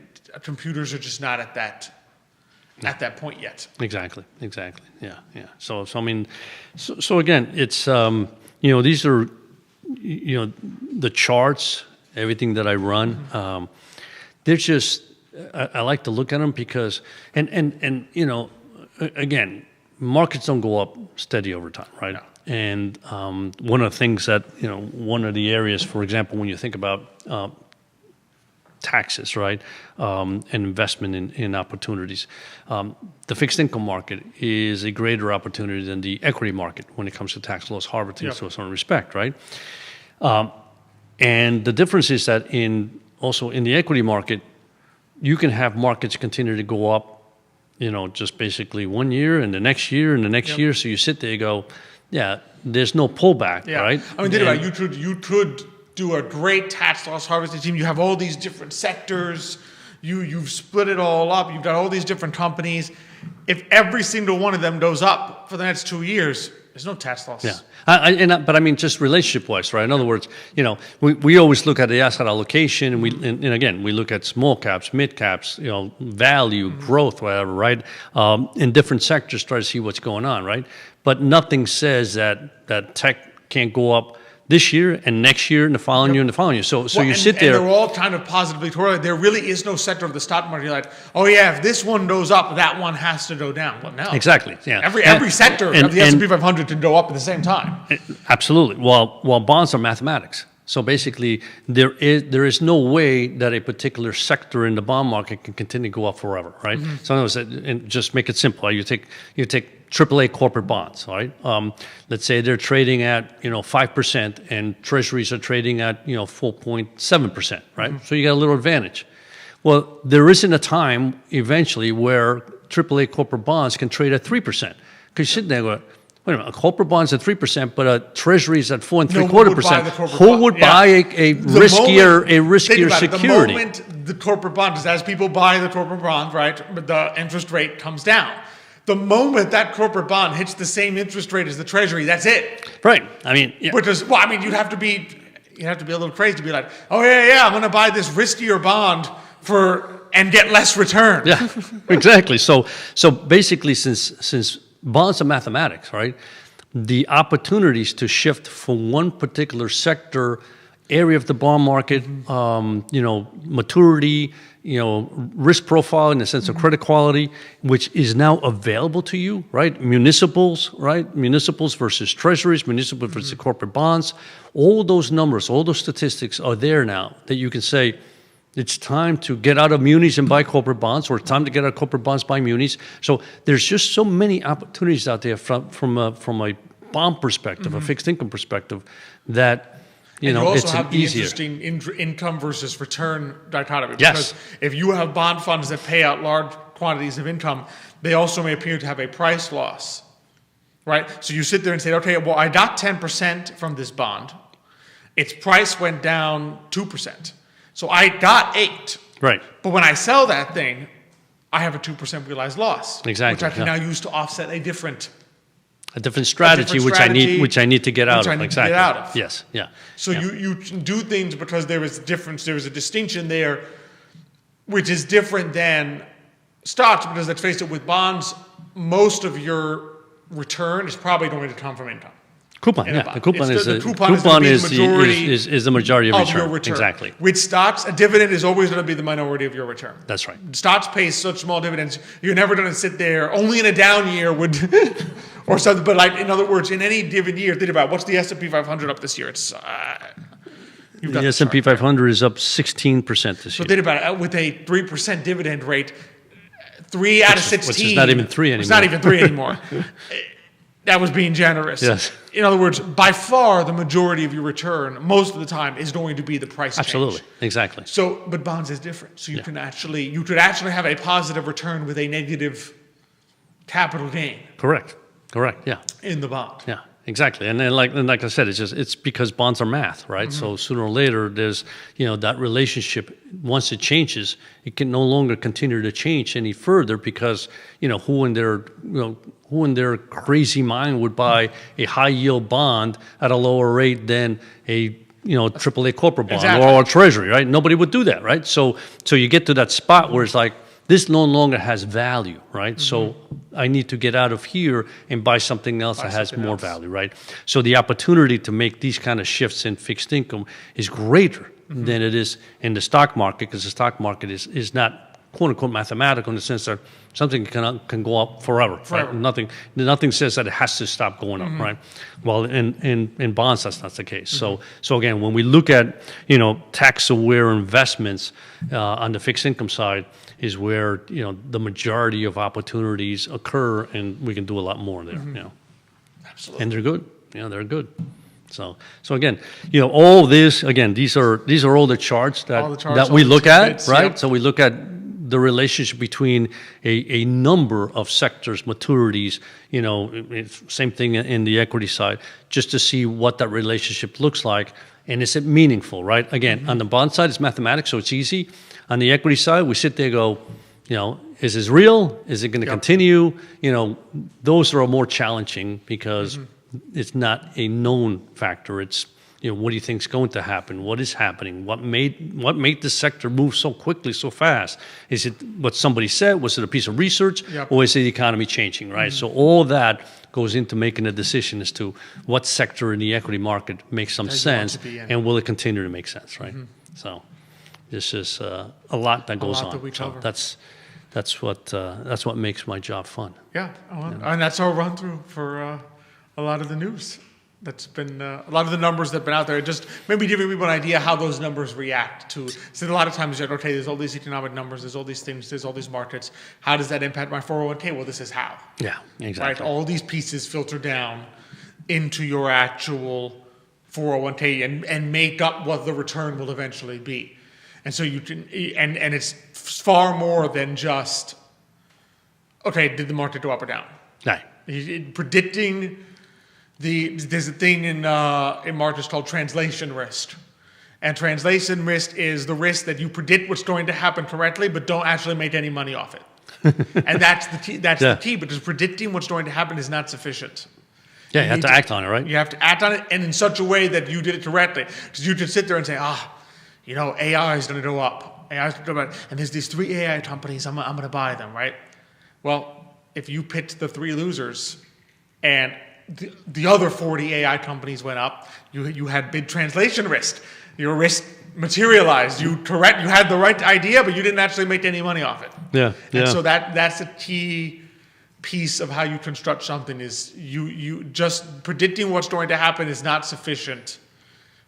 computers are just not at that point yet. Exactly. Yeah. So I mean, so again, it's, these are, the charts, everything that I run, they're just, I like to look at them because, and again, markets don't go up steady over time, right? No. And one of the things that, one of the areas, for example, when you think about taxes, right, and investment in opportunities, the fixed income market is a greater opportunity than the equity market when it comes to tax loss harvesting, to a certain respect, right? And the difference is that also in the equity market, you can have markets continue to go up, just basically 1 year and the next year and the next year. So you sit there, you go, there's no pullback, right? I mean, you could do a great tax loss harvesting team. You have all these different sectors. You've split it all up. You've got all these different companies. If every single one of them goes up for the next 2 years, there's no tax loss. Yeah. But I mean, just relationship-wise, right? In other words, we always look at the asset allocation, and again, we look at small caps, mid caps, value, growth, whatever, right? In different sectors, try to see what's going on, right? But nothing says that tech can't go up this year and next year and the following year and the following year. So you sit there. And they're all kind of positively correlated. There really is no sector of the stock market you're like, oh yeah, if this one goes up, that one has to go down. Well, no. Exactly. Yeah. Every sector of the S&P 500 can go up at the same time. Absolutely. While bonds are mathematics. So basically, there is no way that a particular sector in the bond market can continue to go up forever, right? Mm-hmm. So in other words, and just make it simple. You take AAA corporate bonds, right? Let's say they're trading at 5%, and treasuries are trading at 4.7%, right? Mm-hmm. So you got a little advantage. Well, there isn't a time eventually where AAA corporate bonds can trade at 3%, because you're sitting there going, wait a minute, a corporate bond's at 3%, but a treasury is at 4.75%. Who would buy a riskier security? The moment the corporate bond, because as people buy the corporate bond, right, the interest rate comes down. The moment that corporate bond hits the same interest rate as the treasury, that's it. Right. I mean, you'd have to be a little crazy to be like, oh yeah, I'm going to buy this riskier bond and get less return. Yeah, exactly. So basically, since bonds are mathematics, right? The opportunities to shift from one particular sector area of the bond market, maturity, risk profile in the sense of credit quality, which is now available to you, right? Municipals, right? Municipals versus treasuries, municipal versus corporate bonds. All those numbers, all those statistics are there now that you can say, it's time to get out of munis and buy corporate bonds, or it's time to get out of corporate bonds, buy munis. So there's just so many opportunities out there from a bond perspective, a fixed income perspective, that you also it's have the easier. interesting income versus return dichotomy. Yes. Because if you have bond funds that pay out large quantities of income, they also may appear to have a price loss, right? So you sit there and say, okay, well, I got 10% from this bond. Its price went down 2%. So I got 8. Right. But when I sell that thing, I have a 2% realized loss. Exactly. Which I can now use to offset a different strategy, which I need to get out of. Exactly. Get out of. Yes. Yeah. So you do things because there is a difference. There is a distinction there, which is different than stocks. Because let's face it, with bonds, most of your return is probably going to come from income. Coupon, yeah. The coupon is the majority of your return. Exactly. With stocks, a dividend is always going to be the minority of your return. That's right. Stocks pay such small dividends, you're never going to sit there. Only in a down year would, or something. But like in other words, in any given year, think about what's the S&P 500 up this year? It's the S&P 500 is up 16% this year. So think about it. With a 3% dividend rate, 3 out of 16, which is not even 3 anymore. It's not even 3 anymore. That was being generous. Yes. In other words, by far the majority of your return, most of the time, is going to be the price Absolutely. change. Exactly. So, but bonds is different. So you could actually have a positive return with a negative capital gain. Correct. Yeah. In the bond. Yeah. Exactly, and then like I said, it's because bonds are math, right? So sooner or later, there's that relationship. Once it changes, it can no longer continue to change any further because who in their crazy mind would buy a high yield bond at a lower rate than a AAA corporate bond or a treasury, right? Nobody would do that, right? So you get to that spot where it's like, this no longer has value, right? So I need to get out of here and buy something else that has more value, right? So the opportunity to make these kind of shifts in fixed income is greater than it is in the stock market, because the stock market is not quote unquote mathematical in the sense that something can go up forever. Right? Nothing says that it has to stop going up, right? Well, in bonds, that's not the case. So again, when we look at tax aware investments on the fixed income side, is where the majority of opportunities occur, and we can do a lot more there. Absolutely. And they're good. They're good. So again, all this again. These are all the charts that we look at, right? Yep. So we look at the relationship between a number of sectors, maturities. Same thing in the equity side, just to see what that relationship looks like, and is it meaningful, right? Again, on the bond side, it's mathematics, so it's easy. On the equity side, we sit there and go, is this real? Is it going to continue? Those are more challenging because it's not a known factor. It's, what do you think is going to happen? What is happening? What made this sector move so quickly, so fast? Is it what somebody said? Was it a piece of research? Or is it the economy changing, right? So all that goes into making a decision as to what sector in the equity market makes some sense, and will it continue to make sense, right? So this is a lot that goes on. So that's what makes my job fun. Yeah, and that's our run through for a lot of the news. That's been a lot of the numbers that've been out there. Just maybe giving people an idea how those numbers react to. So a lot of times you're like, okay, there's all these economic numbers, there's all these things, there's all these markets. How does that impact my 401k? Well, this is how. Yeah, exactly. Right, all these pieces filter down into your actual 401k and make up what the return will eventually be. And so you can, and it's far more than just, okay, did the market go up or down? Right. Predicting there's a thing in markets called translation risk. And translation risk is the risk that you predict what's going to happen correctly, but don't actually make any money off it. And that's the key, because predicting what's going to happen is not sufficient. Yeah, you have to act on it, right? You have to act on it, and in such a way that you did it correctly. Because you could sit there and say, AI is going to go up. AI is going to go up. And there's these 3 AI companies, I'm going to buy them, right? Well, if you picked the 3 losers and the other 40 AI companies went up, you had big translation risk. your risk materialized. You had the right idea, but you didn't actually make any money off it. Yeah. And so that's a key piece of how you construct something. Is you just predicting what's going to happen is not sufficient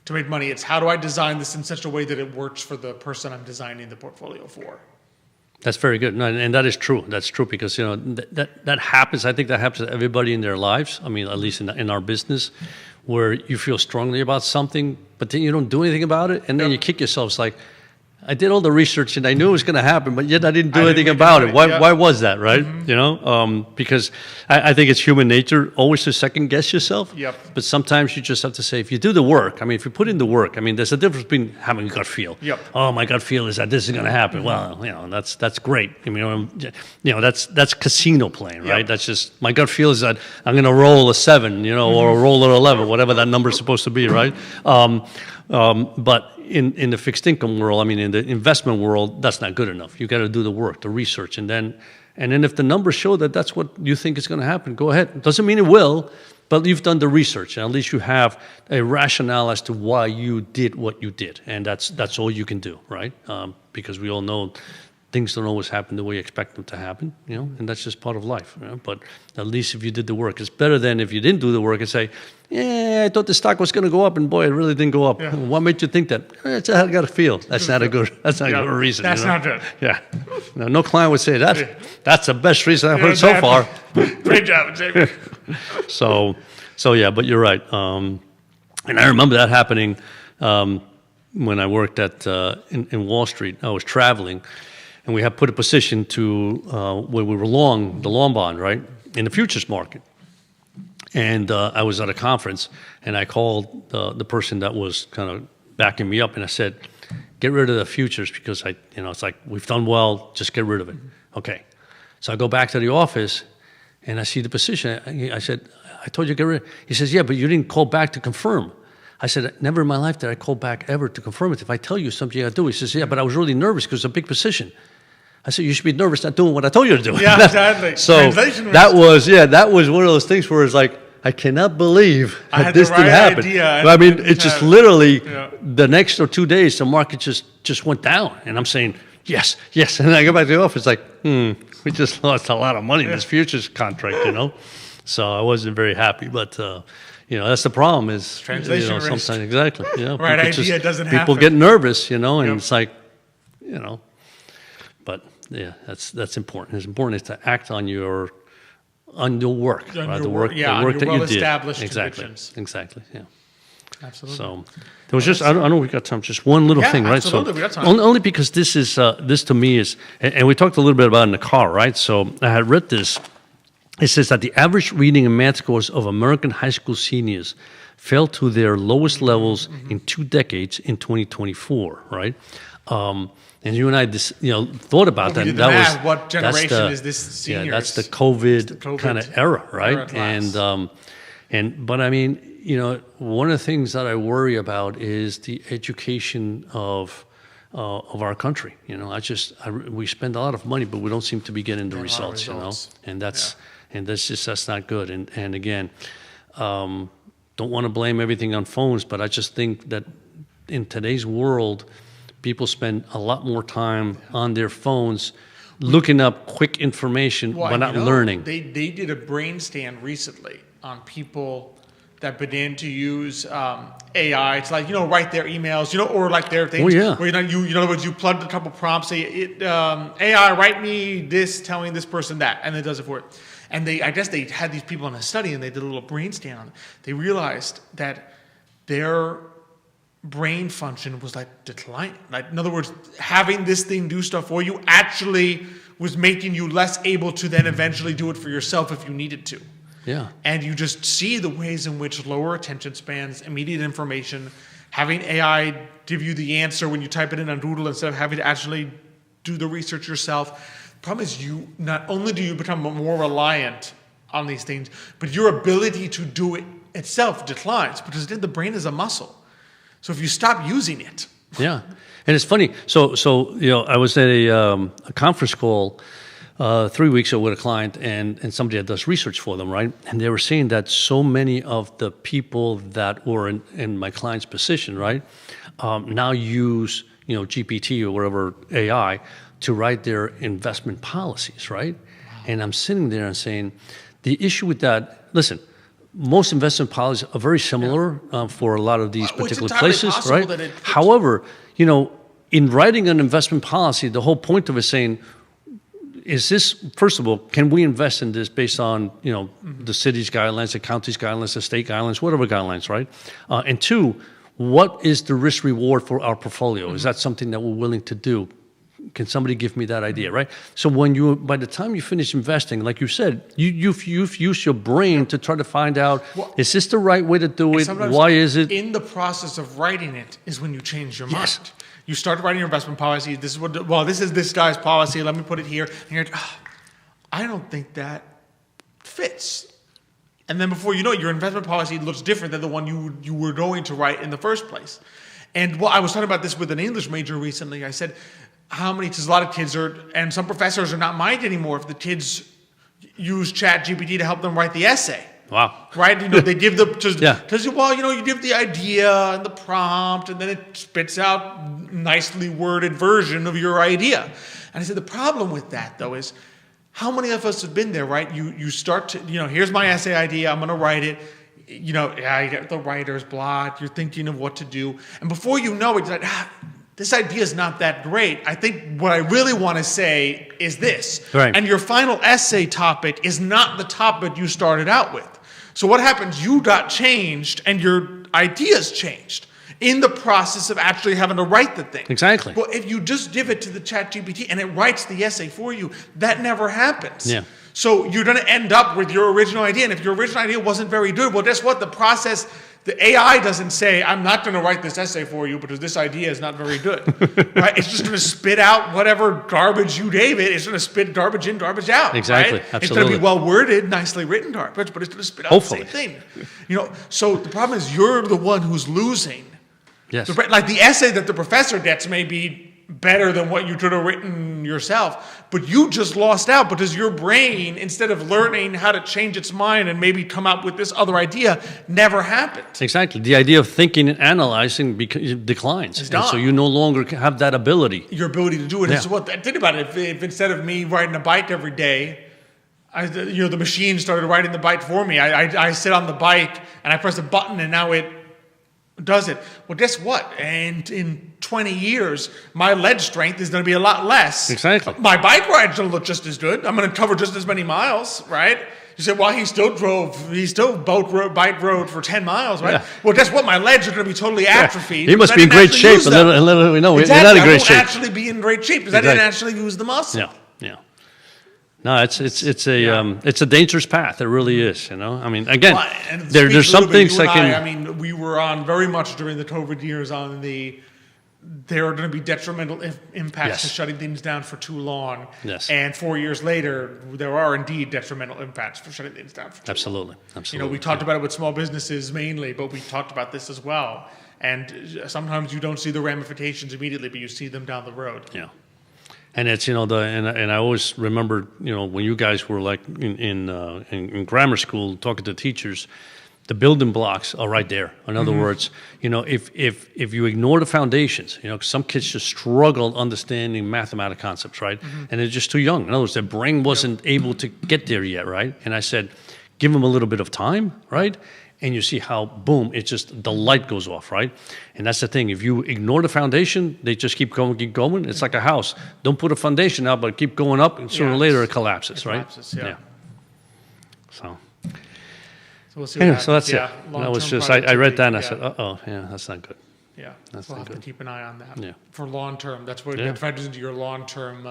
to make money. It's how do I design this in such a way that it works for the person I'm designing the portfolio for. That's very good. No, and that is true. That's true because, that happens. I think that happens to everybody in their lives. I mean, at least in our business, where you feel strongly about something, but then you don't do anything about it. And then you kick yourself. It's like, I did all the research and I knew it was going to happen, but yet I didn't do anything about it. Why was that, right? Because I think it's human nature always to second guess yourself. Yep. But sometimes you just have to say, if you do the work, if you put in the work, there's a difference between having a gut feel. Yep. Oh, my gut feel is that this is going to happen. Well, that's great. That's casino playing, right? Yep. That's just, my gut feel is that I'm going to roll a 7, or a roll an 11, whatever that number is supposed to be, right? But in the fixed income world, in the investment world, that's not good enough. You got to do the work, the research, and then if the numbers show that that's what you think is going to happen, go ahead. It doesn't mean it will, but you've done the research, and at least you have a rationale as to why you did what you did, and that's all you can do, right? Because we all know things don't always happen the way you expect them to happen, and that's just part of life. But at least if you did the work, it's better than if you didn't do the work and say, I thought the stock was going to go up, and boy, it really didn't go up. Yeah. What made you think that? It's how I got to feel. That's not a good reason. That's not good. Yeah. No client would say that. That's the best reason I've heard so far. Great job, Xavier. So yeah, but you're right. And I remember that happening when I worked in Wall Street. I was traveling. And we had put a position to where we were long the long bond, right, in the futures market. And I was at a conference, and I called the person that was kind of backing me up, and I said, "Get rid of the futures because it's like we've done well. Just get rid of it." Okay. So I go back to the office, and I see the position. I said, "I told you to get rid of it." He says, "Yeah, but you didn't call back to confirm." I said, "Never in my life did I call back ever to confirm it. If I tell you something, you got to do it." He says, "Yeah, but I was really nervous because it's a big position." I said, "You should be nervous not doing what I told you to do." Yeah, exactly. So that was one of those things where it's like, I cannot believe that this didn't happen. It's just literally the next or 2 days, the market just went down. And I'm saying, yes. And then I go back to the office, like, we just lost a lot of money in this futures contract, So I wasn't very happy. But, that's the problem is, translation risk. Sometimes, exactly. Right idea doesn't happen. People get nervous, and it's like, But yeah, that's important. It's important to act on your work, the work that you did. Established Exactly. Yeah. Absolutely. So there was just I don't know we got time. Just one little thing, right? Absolutely, So we got time. Only because this is this to me is, and we talked a little bit about it in the car, right? So I had read this. It says that the average reading and math scores of American high school seniors fell to their lowest levels in 2 decades in 2024, right? And you and I, thought about that. That was what generation is this seniors? Yeah, that's the COVID kind of era, right? But one of the things that I worry about is the education of our country. We spend a lot of money, but we don't seem to be getting the results. And that's not good. And again, don't want to blame everything on phones, but I just think that in today's world, people spend a lot more time on their phones looking up quick information but not learning. They did a brain scan recently on people that began to use AI to write their emails, or like their things. Oh, yeah. Where in other words, you plugged a couple prompts, say AI write me this, telling this person that, and it does it for it. And I guess they had these people in a study and they did a little brain scan on it. They realized that their brain function was declining. In other words, having this thing do stuff for you actually was making you less able to then eventually do it for yourself if you needed to. Yeah. And you just see the ways in which lower attention spans, immediate information, having AI give you the answer when you type it in on Doodle instead of having to actually do the research yourself. The problem is not only do you become more reliant on these things, but your ability to do it itself declines because the brain is a muscle. So if you stop using it. Yeah. And it's funny. So I was at a conference call 3 weeks ago with a client and somebody that does research for them, right? And they were saying that so many of the people that were in my client's position, right, now use, GPT or whatever AI to write their investment policies, right? Wow. And I'm sitting there and saying, the issue with that, listen, most investment policies are very similar for a lot of these particular places, right? However, in writing an investment policy, the whole point of it is saying, is this, first of all, can we invest in this based on, the city's guidelines, the county's guidelines, the state guidelines, whatever guidelines, right? And two, what is the risk reward for our portfolio? Is that something that we're willing to do? Can somebody give me that idea, right? So by the time you finish investing, like you said, you've used your brain to try to find out, is this the right way to do it? Why is it? In the process of writing it is when you change your mind. You start writing your investment policy. This is this guy's policy. Let me put it here. And you're like, I don't think that fits. And then before you know it, your investment policy looks different than the one you were going to write in the first place. And I was talking about this with an English major recently. I said, because a lot of kids and some professors are not minded anymore if the kids use ChatGPT to help them write the essay. Wow. Right? They give you give the idea and the prompt, and then it spits out nicely worded version of your idea. And I said, the problem with that, though, is how many of us have been there, right? You start to, here's my essay idea, I'm going to write it. You get the writer's block, you're thinking of what to do. And before you know it, you're like, this idea is not that great. I think what I really want to say is this. Right. And your final essay topic is not the topic you started out with. So what happens? You got changed and your ideas changed in the process of actually having to write the thing. Exactly. Well, if you just give it to the ChatGPT and it writes the essay for you, that never happens. Yeah. So you're going to end up with your original idea. And if your original idea wasn't very good, well, guess what? The AI doesn't say, I'm not going to write this essay for you because this idea is not very good. Right? It's just going to spit out whatever garbage you gave it. It's going to spit garbage in, garbage out. Exactly. Right? Absolutely. It's going to be well worded, nicely written garbage, but it's going to spit out the same thing. So the problem is you're the one who's losing. Yes. Like the essay that the professor gets may be better than what you could have written yourself, but you just lost out because your brain, instead of learning how to change its mind and maybe come up with this other idea, never happened. Exactly. The idea of thinking and analyzing declines. And so you no longer have that ability. Your ability to do it. Yeah. Think about it. If instead of me riding a bike every day, the machine started riding the bike for me. I sit on the bike and I press a button and now it does it. Well, guess what? And in 20 years, my leg strength is going to be a lot less. Exactly. My bike ride's going to look just as good. I'm going to cover just as many miles, right? You said, well, he still bike rode for 10 miles, right? Yeah. Well, guess what? My legs are going to be totally atrophied. He must be in great shape. And let we know exactly. We're not in great shape. I won't actually be in great shape because I didn't actually use the muscle. Yeah. No, it's a dangerous path. It really is. I mean, again, there's some things that can. I mean, we were on very much during the COVID years on there are going to be detrimental impacts to shutting things down for too long. Yes. And 4 years later, there are indeed detrimental impacts for shutting things down for too long. Absolutely. We talked about it with small businesses mainly, but we talked about this as well. And sometimes you don't see the ramifications immediately, but you see them down the road. Yeah. And it's and I always remember when you guys were like in grammar school talking to teachers, the building blocks are right there. In other words, if you ignore the foundations, 'cause some kids just struggle understanding mathematical concepts, right? And they're just too young. In other words, their brain wasn't able to get there yet, right? And I said, give them a little bit of time, right? And you see how, boom, the light goes off, right? And that's the thing. If you ignore the foundation, they just keep going. It's like a house. Don't put a foundation out, but keep going up, and sooner or later it collapses, right? Yeah. So we'll see what so that's it. That was just, I read that and I said, that's not good. Yeah, we'll have to keep an eye on that. Yeah. For long term, that's what it factors into your long term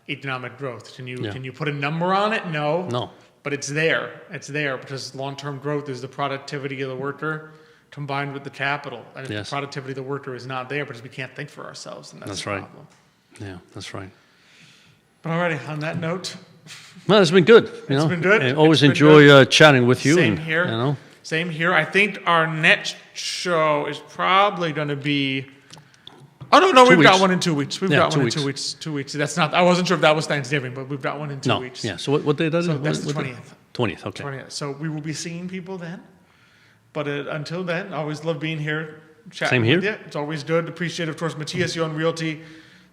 economic growth. Can you put a number on it? No. But it's there. It's there because long-term growth is the productivity of the worker combined with the capital. And if the productivity of the worker is not there because we can't think for ourselves, then that's the problem. Yeah, that's right. But alrighty, on that note. Well, it's been good. It's been good. I always enjoy chatting with you. Same here. Same here. I think our next show is probably going to be Oh no, we've got weeks. one in 2 weeks. We've Yeah, got 2 one weeks. in 2 weeks. 2 weeks. That's not. I wasn't sure if that was Thanksgiving, but we've got one in 2 weeks. Yeah. So what day that is? So that's the What- 20th. 20th. Okay. 20th. So we will be seeing people then. But until then, I always love being here, chatting Same here. with you. It's always good. Appreciate, of course, Matias, you on Realty,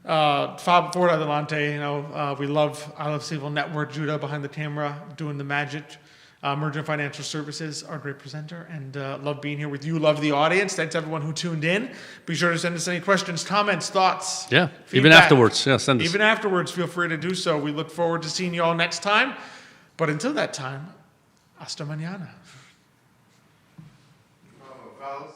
Ford Adelante. You know, I love CVille Network, Judah behind the camera, doing the magic. Merchant Financial Services, our great presenter, and love being here with you. Love the audience. Thanks everyone who tuned in. Be sure to send us any questions, comments, thoughts. Yeah. feedback. Even afterwards. Yeah. Send us. Even afterwards, feel free to do so. We look forward to seeing you all next time. But until that time, hasta mañana. Vamos,